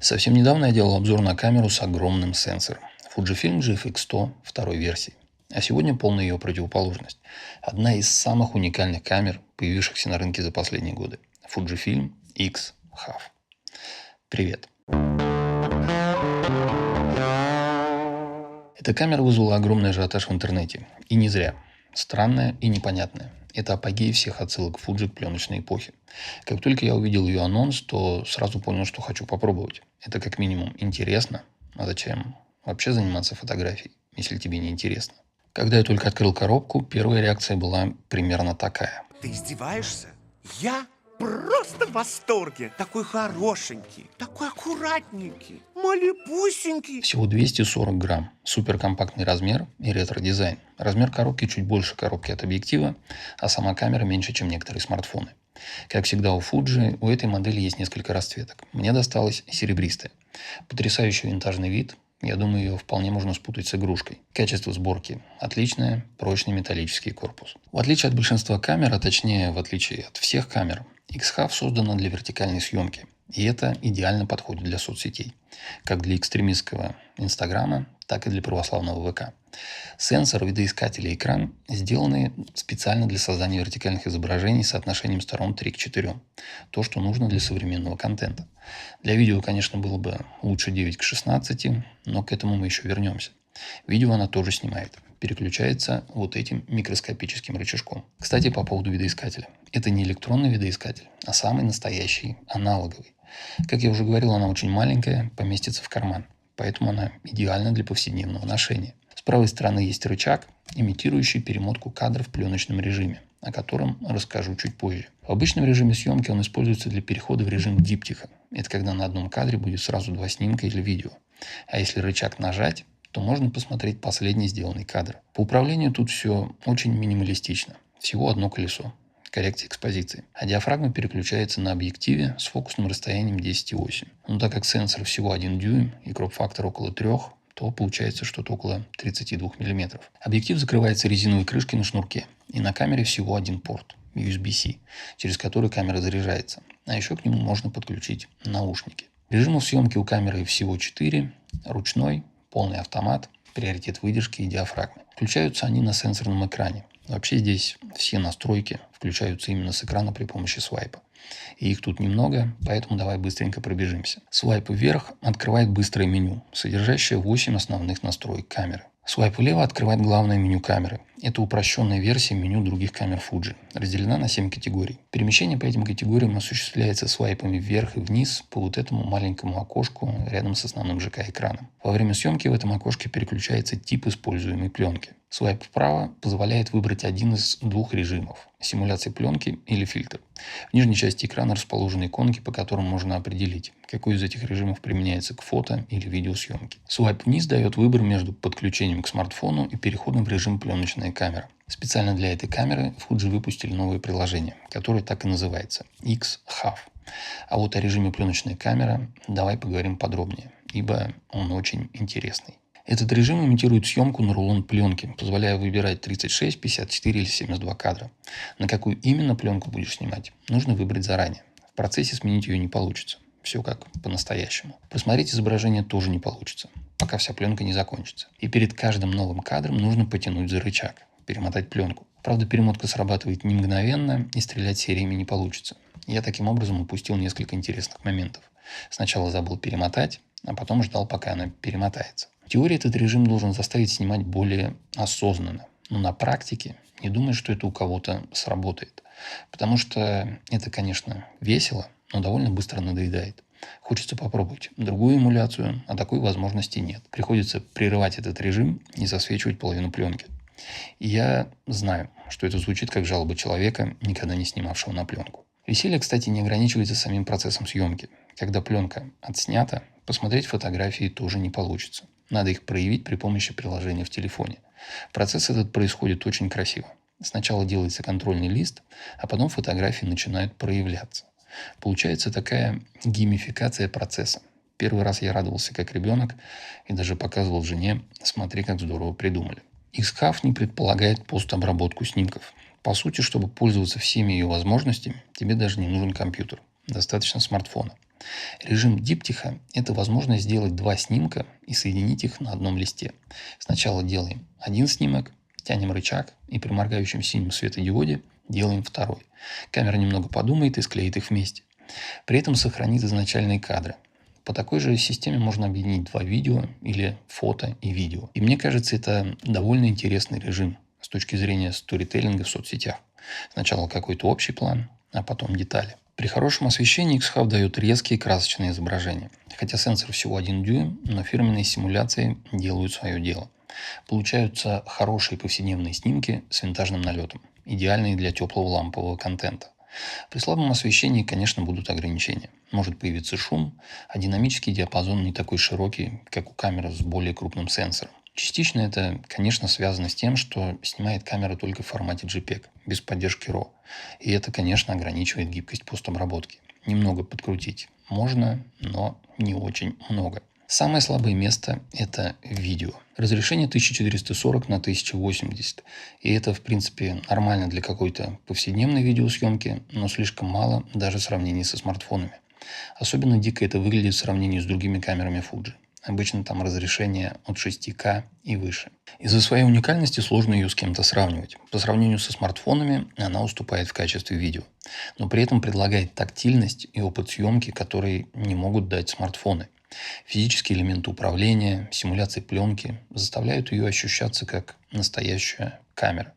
Совсем недавно я делал обзор на камеру с огромным сенсором. Fujifilm GFX100 второй версии. А сегодня полная ее противоположность. Одна из самых уникальных камер, появившихся на рынке за последние годы. Fujifilm X-HAF. Привет. Эта камера вызвала огромный ажиотаж в интернете. И не зря. Странная и непонятная. Это апогей всех отсылок Fuji к пленочной эпохе. Как только я увидел ее анонс, то сразу понял, что хочу попробовать. Это как минимум интересно. А зачем вообще заниматься фотографией, если тебе не интересно? Когда я только открыл коробку, первая реакция была примерно такая. Ты издеваешься? Я просто в восторге. Такой хорошенький, такой аккуратненький, малепусенький. Всего 240 грамм, суперкомпактный размер и ретро-дизайн. Размер коробки чуть больше коробки от объектива, а сама камера меньше, чем некоторые смартфоны. Как всегда у Fuji, у этой модели есть несколько расцветок. Мне досталась серебристая. Потрясающий винтажный вид. Я думаю, ее вполне можно спутать с игрушкой. Качество сборки отличное, прочный металлический корпус. В отличие от большинства камер, а точнее в отличие от всех камер, X-HAF создана для вертикальной съемки. И это идеально подходит для соцсетей. Как для экстремистского Инстаграма, так и для православного ВК. Сенсор, видоискатель и экран сделаны специально для создания вертикальных изображений с соотношением сторон 3 к 4. То, что нужно для современного контента. Для видео, конечно, было бы лучше 9 к 16, но к этому мы еще вернемся. Видео она тоже снимает. Переключается вот этим микроскопическим рычажком. Кстати, по поводу видоискателя. Это не электронный видоискатель, а самый настоящий, аналоговый. Как я уже говорил, она очень маленькая, поместится в карман. Поэтому она идеальна для повседневного ношения. С правой стороны есть рычаг, имитирующий перемотку кадров в пленочном режиме, о котором расскажу чуть позже. В обычном режиме съемки он используется для перехода в режим диптиха. Это когда на одном кадре будет сразу два снимка или видео. А если рычаг нажать, то можно посмотреть последний сделанный кадр. По управлению тут все очень минималистично. Всего одно колесо. Коррекция экспозиции. А диафрагма переключается на объективе с фокусным расстоянием 10,8. Но так как сенсор всего 1 дюйм и кроп-фактор около 3, то получается что-то около 32 мм. Объектив закрывается резиновой крышкой на шнурке. И на камере всего один порт USB-C, через который камера заряжается. А еще к нему можно подключить наушники. Режимов съемки у камеры всего 4. Ручной, полный автомат, приоритет выдержки и диафрагмы. Включаются они на сенсорном экране. Вообще здесь все настройки включаются именно с экрана при помощи свайпа. И их тут немного, поэтому давай быстренько пробежимся. Свайп вверх открывает быстрое меню, содержащее 8 основных настроек камеры. Свайп влево открывает главное меню камеры. Это упрощенная версия меню других камер Fuji. Разделена на 7 категорий. Перемещение по этим категориям осуществляется свайпами вверх и вниз по вот этому маленькому окошку рядом с основным ЖК-экраном. Во время съемки в этом окошке переключается тип используемой пленки. Свайп вправо позволяет выбрать один из двух режимов – симуляции пленки или фильтр. В нижней части экрана расположены иконки, по которым можно определить, какой из этих режимов применяется к фото или видеосъемке. Свайп вниз дает выбор между подключением к смартфону и переходом в режим пленочная камера. Специально для этой камеры Fuji выпустили новое приложение, которое так и называется – X-HAF. А вот о режиме пленочная камера давай поговорим подробнее, ибо он очень интересный. Этот режим имитирует съемку на рулон пленки, позволяя выбирать 36, 54 или 72 кадра. На какую именно пленку будешь снимать, нужно выбрать заранее. В процессе сменить ее не получится. Все как по-настоящему. Просмотреть изображение тоже не получится, пока вся пленка не закончится. И перед каждым новым кадром нужно потянуть за рычаг, перемотать пленку. Правда, перемотка срабатывает не мгновенно, и стрелять сериями не получится. Я таким образом упустил несколько интересных моментов. Сначала забыл перемотать, а потом ждал, пока она перемотается. В теории этот режим должен заставить снимать более осознанно. Но на практике не думаю, что это у кого-то сработает. Потому что это, конечно, весело, но довольно быстро надоедает. Хочется попробовать другую эмуляцию, а такой возможности нет. Приходится прерывать этот режим и засвечивать половину пленки. И я знаю, что это звучит как жалоба человека, никогда не снимавшего на пленку. Веселье, кстати, не ограничивается самим процессом съемки. Когда пленка отснята, посмотреть фотографии тоже не получится. Надо их проявить при помощи приложения в телефоне. Процесс этот происходит очень красиво. Сначала делается контрольный лист, а потом фотографии начинают проявляться. Получается такая геймификация процесса. Первый раз я радовался как ребенок и даже показывал жене: смотри, как здорово придумали. X-HAF не предполагает постобработку снимков. По сути, чтобы пользоваться всеми ее возможностями, тебе даже не нужен компьютер. Достаточно смартфона. Режим диптиха – это возможность сделать два снимка и соединить их на одном листе. Сначала делаем один снимок, тянем рычаг и при моргающем синем светодиоде делаем второй. Камера немного подумает и склеит их вместе. При этом сохранит изначальные кадры. По такой же системе можно объединить два видео или фото и видео. И мне кажется, это довольно интересный режим с точки зрения сторителлинга в соцсетях. Сначала какой-то общий план, а потом детали. При хорошем освещении Xhav дает резкие красочные изображения. Хотя сенсор всего 1 дюйм, но фирменные симуляции делают свое дело. Получаются хорошие повседневные снимки с винтажным налетом, идеальные для теплого лампового контента. При слабом освещении, конечно, будут ограничения. Может появиться шум, а динамический диапазон не такой широкий, как у камеры с более крупным сенсором. Частично это, конечно, связано с тем, что снимает камера только в формате JPEG, без поддержки RAW. И это, конечно, ограничивает гибкость постобработки. Немного подкрутить можно, но не очень много. Самое слабое место – это видео. Разрешение 1440 на 1080. И это, в принципе, нормально для какой-то повседневной видеосъемки, но слишком мало даже в сравнении со смартфонами. Особенно дико это выглядит в сравнении с другими камерами Fuji. Обычно там разрешение от 6К и выше. Из-за своей уникальности сложно ее с кем-то сравнивать. По сравнению со смартфонами она уступает в качестве видео. Но при этом предлагает тактильность и опыт съемки, которые не могут дать смартфоны. Физические элементы управления, симуляции пленки заставляют ее ощущаться как настоящая камера.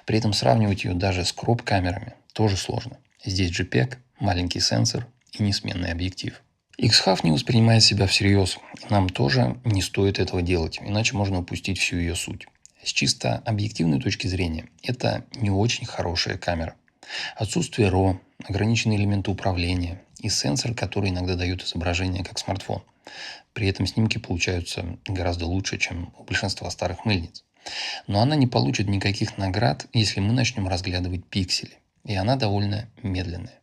При этом сравнивать ее даже с кроп-камерами тоже сложно. Здесь JPEG, маленький сенсор и несменный объектив. Xhav не воспринимает себя всерьез. Нам тоже не стоит этого делать, иначе можно упустить всю ее суть. С чисто объективной точки зрения, это не очень хорошая камера. Отсутствие RAW, ограниченные элементы управления и сенсор, который иногда дает изображение как смартфон. При этом снимки получаются гораздо лучше, чем у большинства старых мыльниц. Но она не получит никаких наград, если мы начнем разглядывать пиксели. И она довольно медленная.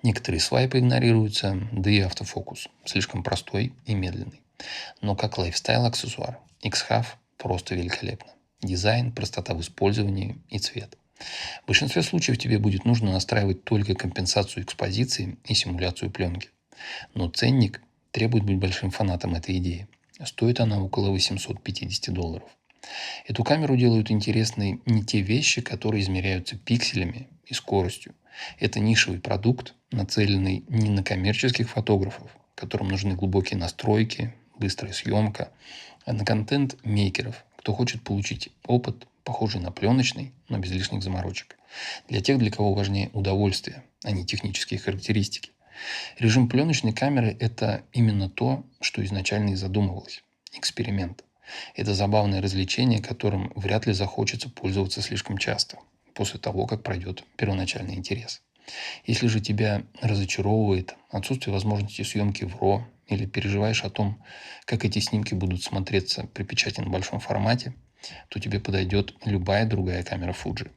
Некоторые свайпы игнорируются, да и автофокус слишком простой и медленный. Но как лайфстайл-аксессуар Xhav просто великолепно. Дизайн, простота в использовании и цвет. В большинстве случаев тебе будет нужно настраивать только компенсацию экспозиции и симуляцию пленки. Но ценник требует быть большим фанатом этой идеи. Стоит она около $850. Эту камеру делают интересной не те вещи, которые измеряются пикселями и скоростью. Это нишевый продукт, нацеленный не на коммерческих фотографов, которым нужны глубокие настройки, быстрая съемка, а на контент-мейкеров, кто хочет получить опыт, похожий на пленочный, но без лишних заморочек. Для тех, для кого важнее удовольствие, а не технические характеристики. Режим пленочной камеры – это именно то, что изначально и задумывалось – эксперимент. Это забавное развлечение, которым вряд ли захочется пользоваться слишком часто, после того, как пройдет первоначальный интерес. Если же тебя разочаровывает отсутствие возможности съемки в RAW или переживаешь о том, как эти снимки будут смотреться при печати на большом формате, то тебе подойдет любая другая камера Fuji.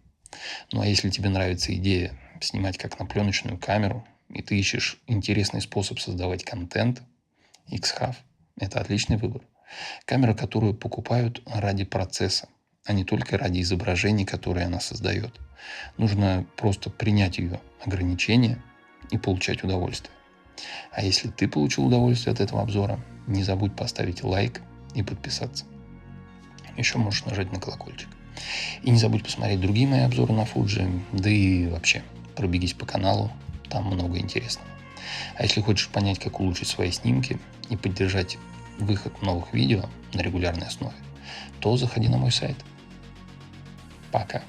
Ну а если тебе нравится идея снимать как на пленочную камеру, и ты ищешь интересный способ создавать контент, Xhav – это отличный выбор. Камера, которую покупают ради процесса, а не только ради изображений, которые она создает. Нужно просто принять ее ограничения и получать удовольствие. А если ты получил удовольствие от этого обзора, не забудь поставить лайк и подписаться. Еще можешь нажать на колокольчик. И не забудь посмотреть другие мои обзоры на Fuji, да и вообще пробегись по каналу, там много интересного. А если хочешь понять, как улучшить свои снимки и поддержать выход новых видео на регулярной основе, то заходи на мой сайт. Пока.